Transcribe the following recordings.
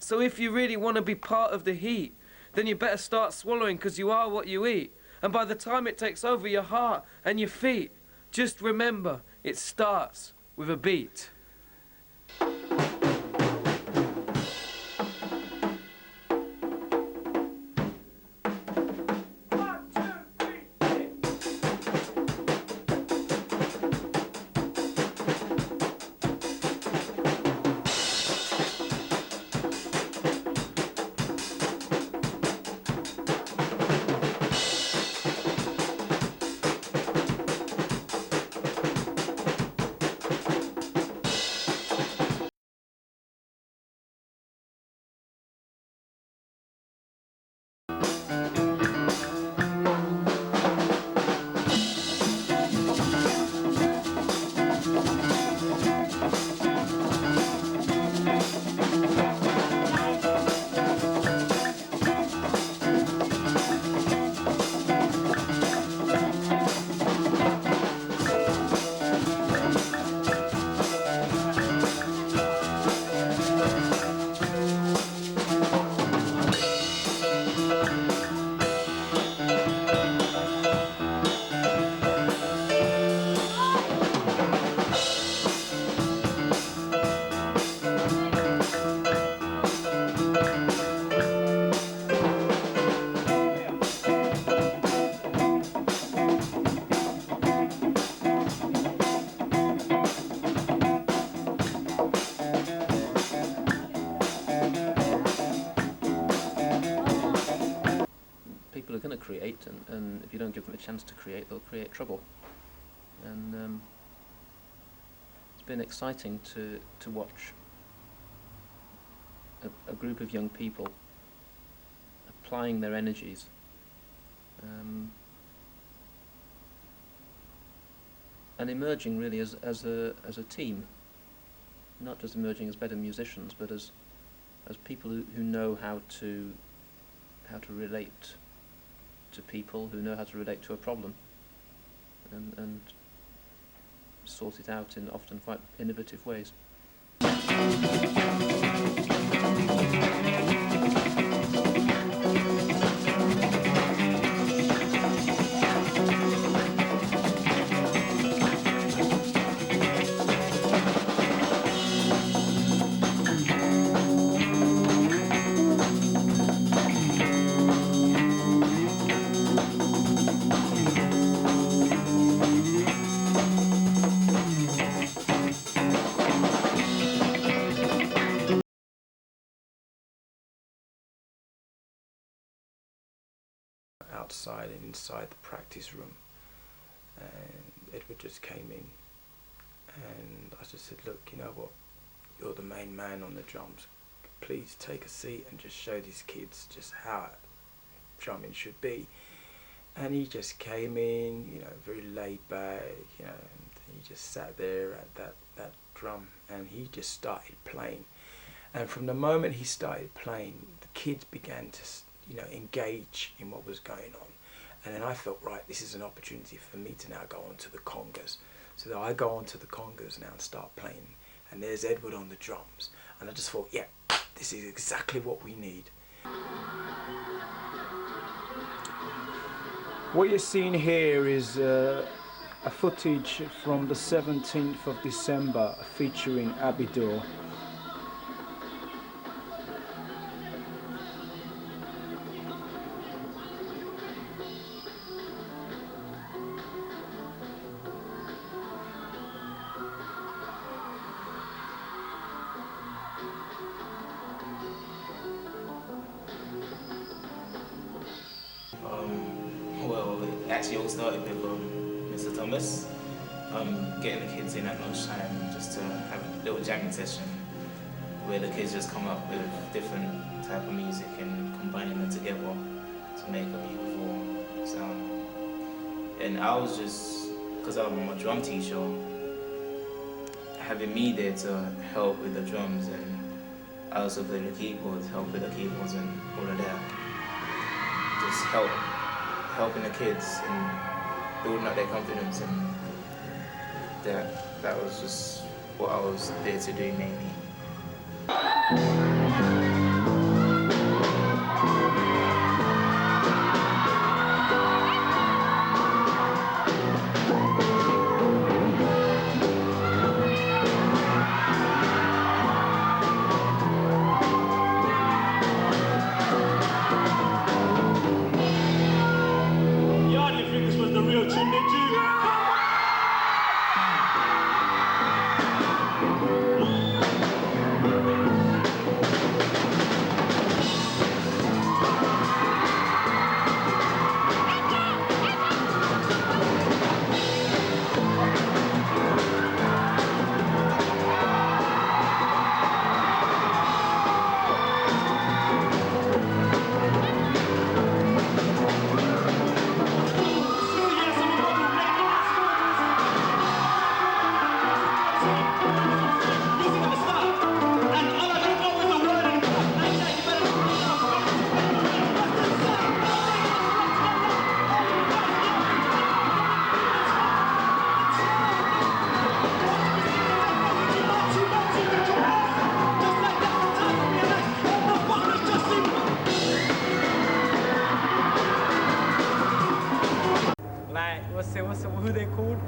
So if you really want to be part of the heat, then you better start swallowing, because you are what you eat. And by the time it takes over your heart and your feet, just remember, it starts with a beat. People are going to create, and if you don't give them a chance to create, they'll create trouble. And it's been exciting to watch a group of young people applying their energies and emerging really as a team, not just emerging as better musicians, but as people who know how to relate to people, who know how to relate to a problem and sort it out in often quite innovative ways. Outside and inside the practice room, and Edward just came in, and I just said, look, you know what, you're the main man on the drums, please take a seat and just show these kids just how drumming should be. And he just came in, you know, very laid back, you know, and he just sat there at that drum, and he just started playing. And from the moment he started playing, the kids began to, you know, engage in what was going on. And then I felt, right, this is an opportunity for me to now go on to the congas. So that I go on to the congas now and start playing. And there's Edward on the drums. And I just thought, yeah, this is exactly what we need. What you're seeing here is a footage from the 17th of December featuring Abidor. Well, it actually all started with Mr. Thomas getting the kids in at lunchtime just to have a little jamming session where the kids just come up with different type of music and combining them together to make a beautiful sound. And I was just, because I'm a drum teacher, having me there to help with the drums, and I also play the keyboards, help with the keyboards and all of that. Just helping the kids and building up their confidence, and that was just what I was there to do mainly.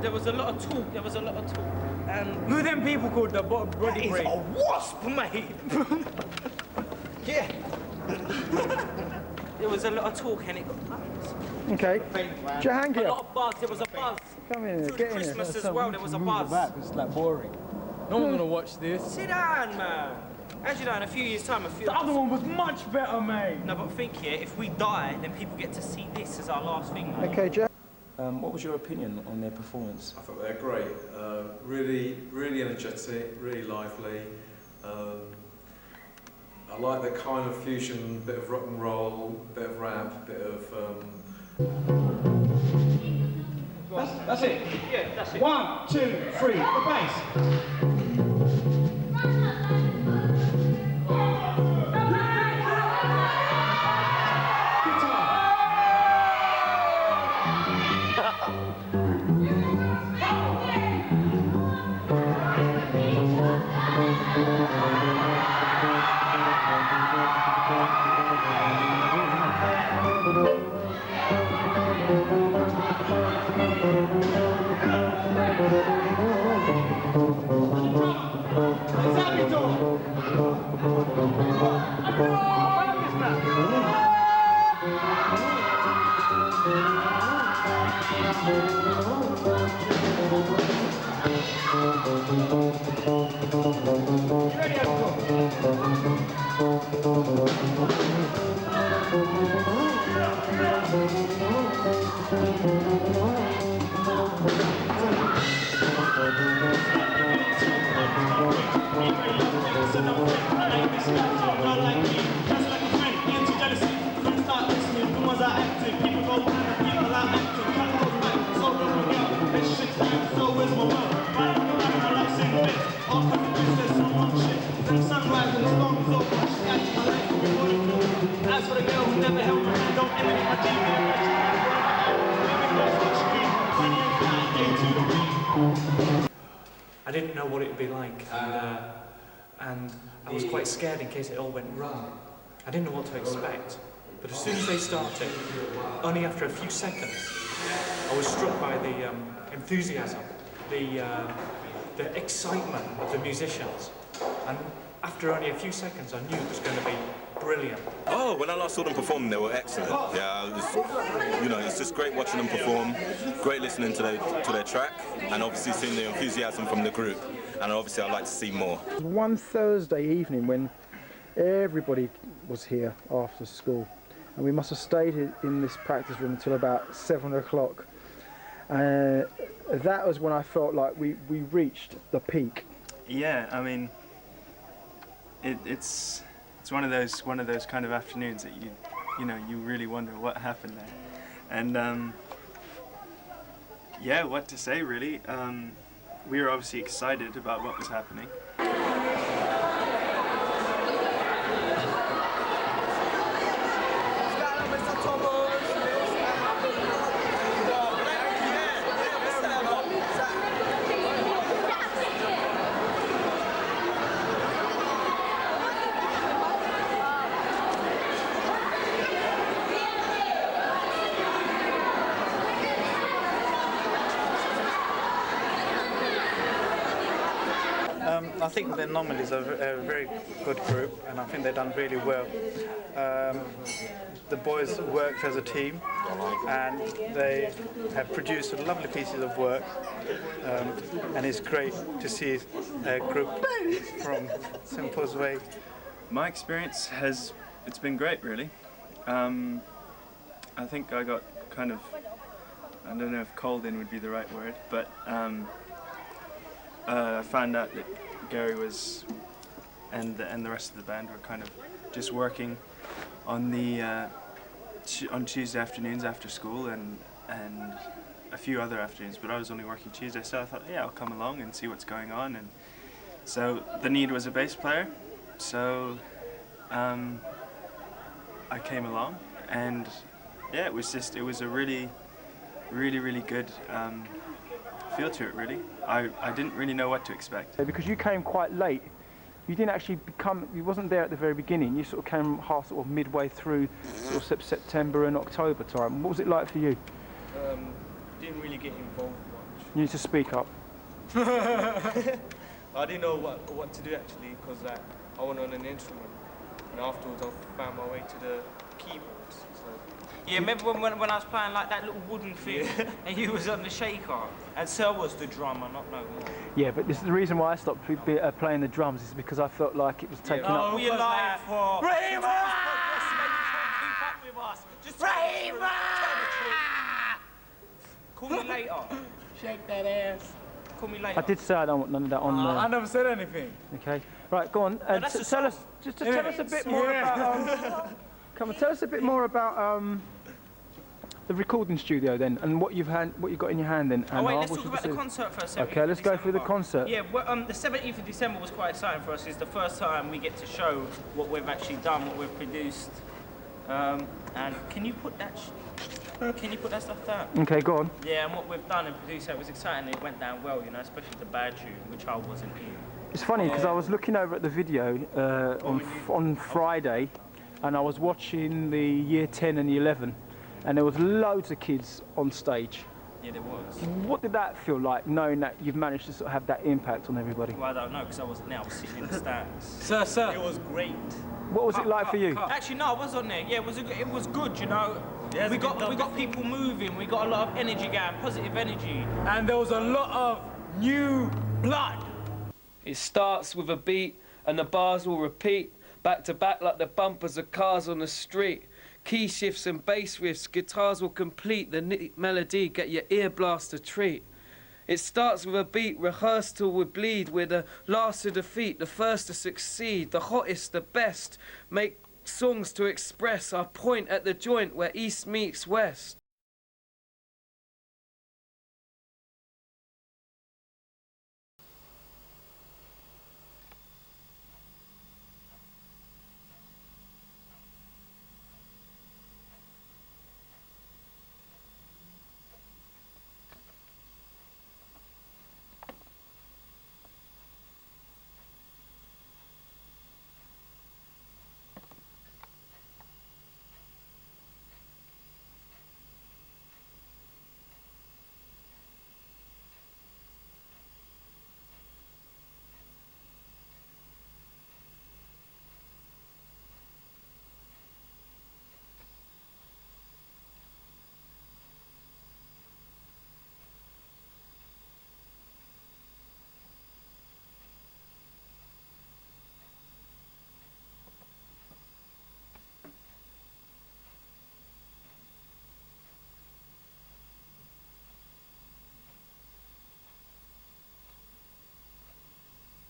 there was a lot of talk. And Who them people called the body he's break? a wasp, mate. Yeah. There was a lot of talk and it got buzz. Okay. Put your hand A here. lot of buzz. There was a buzz. Come in here. Through Get in Christmas here. as well, there was a buzz. It's like boring. No one's gonna watch this. Sit down, man. As you know, in a few years' time, The other one was much better, mate. No, but think here, if we die, then people get to see this as our last thing, mate. Okay, Jack. What was your opinion on their performance? I thought they're great. Really energetic, really lively. I like the kind of fusion, bit of rock and roll, bit of rap, bit of. That's it. Yeah, that's it. 1, 2, 3, the bass. I didn't know what it would be like, and I was quite scared in case it all went wrong. I didn't know what to expect, but as soon as they started, only after a few seconds, I was struck by the enthusiasm, the excitement of the musicians, and after only a few seconds, I knew it was going to be brilliant. Oh, when I last saw them perform, they were excellent. Yeah, it was, it's just great watching them perform, great listening to their track, and obviously seeing the enthusiasm from the group. And obviously, I'd like to see more. It was one Thursday evening when everybody was here after school, and we must have stayed in this practice room until about 7 o'clock. That was when I felt like we reached the peak. Yeah, I mean, it's one of those kind of afternoons that you really wonder what happened there, and yeah, what to say really. We were obviously excited about what was happening. I think the Anomalies are a very good group, and I think they've done really well. The boys worked as a team, and they have produced lovely pieces of work, and it's great to see a group from Simple's Way. My experience it's been great really. I think I got kind of, I don't know if cold in would be the right word, but I found out that Gary and the rest of the band were kind of just working on on Tuesday afternoons after school and a few other afternoons, but I was only working Tuesday, so I thought, yeah, I'll come along and see what's going on. And so the need was a bass player, so I came along, and yeah, it was a really good feel to it, really. I didn't really know what to expect. Because you came quite late, you didn't actually you wasn't there at the very beginning, you sort of came sort of midway through sort of September and October time. What was it like for you? Didn't really get involved much. You need to speak up. I didn't know what to do actually because I went on an instrument, and afterwards I found my way to the keyboards. So. Yeah, remember when I was playing like that little wooden thing, and you was on the shaker, and Sir was the drummer, not no more. Yeah, but this is the reason why I stopped playing the drums is because I felt like it was taking up. Oh, you're lying for. Rayma! Just Rayma! Call me later. Shake that ass. Call me later. I did say I don't want none of that on I never said anything. Okay, right, go on. No, that's tell us, tell us a bit more about. Come on, tell us a bit more about the recording studio then, and what you've got in your hand then. Oh wait, let's talk about the concert for a second. Okay, let's go through the concert. Yeah, well, the 17th of December was quite exciting for us. It's the first time we get to show what we've actually done, what we've produced. And can you put that? Can you put that stuff down? Okay, go on. Yeah, and what we've done and produced, it was exciting. It went down well, you know, especially the bad tune, which I wasn't in. It's funny because I was looking over at the video on Friday, and I was watching the year 10 and 11, and there was loads of kids on stage. Yeah, there was. What did that feel like, knowing that you've managed to sort of have that impact on everybody? Well, I don't know, because I wasn't there. I was sitting in the stands. Sir. It was great. What was it like for you? Actually, no, I was on there. Yeah, it was good, you know. Yeah, we got people moving. We got a lot of energy going, positive energy. And there was a lot of new blood. It starts with a beat, and the bars will repeat, back to back like the bumpers of cars on the street. Key shifts and bass riffs, guitars will complete the neat melody, get your ear blast a treat. It starts with a beat, rehearsed till we bleed. We're the last to defeat, the first to succeed, the hottest, the best. Make songs to express our point at the joint where East meets West.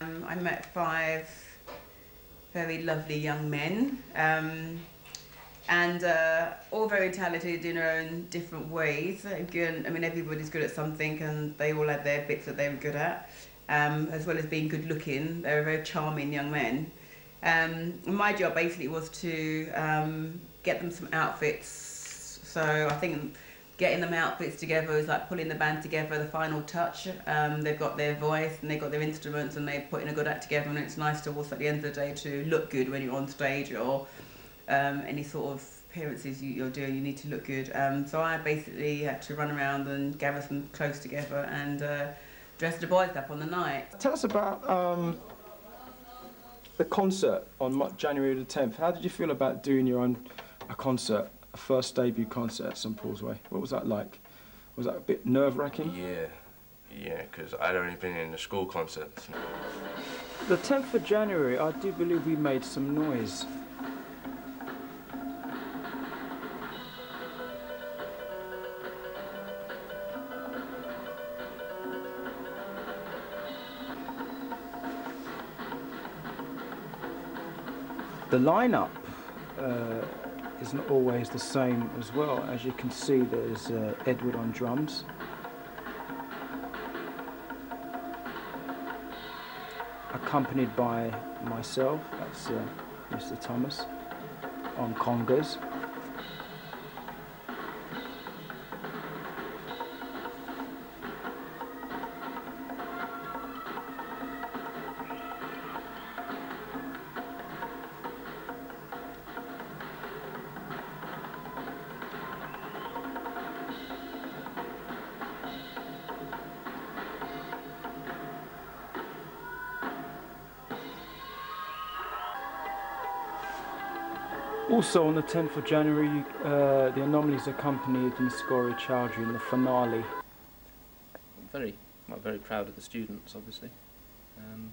I met 5 very lovely young men, and all very talented in their own different ways. Again, I mean, everybody's good at something, and they all had their bits that they were good at, as well as being good looking. They were very charming young men. My job basically was to get them some outfits. So I think getting them outfits together is like pulling the band together, the final touch. They've got their voice and they've got their instruments and they're putting a good act together, and it's nice to also at the end of the day to look good when you're on stage, or any sort of appearances you're doing, you need to look good. So I basically had to run around and gather some clothes together and dress the boys up on the night. Tell us about the concert on January the 10th. How did you feel about doing your own concert, a first debut concert at St Paul's Way? What was that like? Was that a bit nerve-wracking? Yeah, because I'd already been in the school concerts. The 10th of January, I do believe we made some noise. The lineup is not always the same as well. As you can see, there's Edward on drums, accompanied by myself, that's Mr. Thomas, on congas. Also on the 10th of January, the Anomalies accompanied Muscori Chowdhury in the finale. Very proud of the students, obviously. And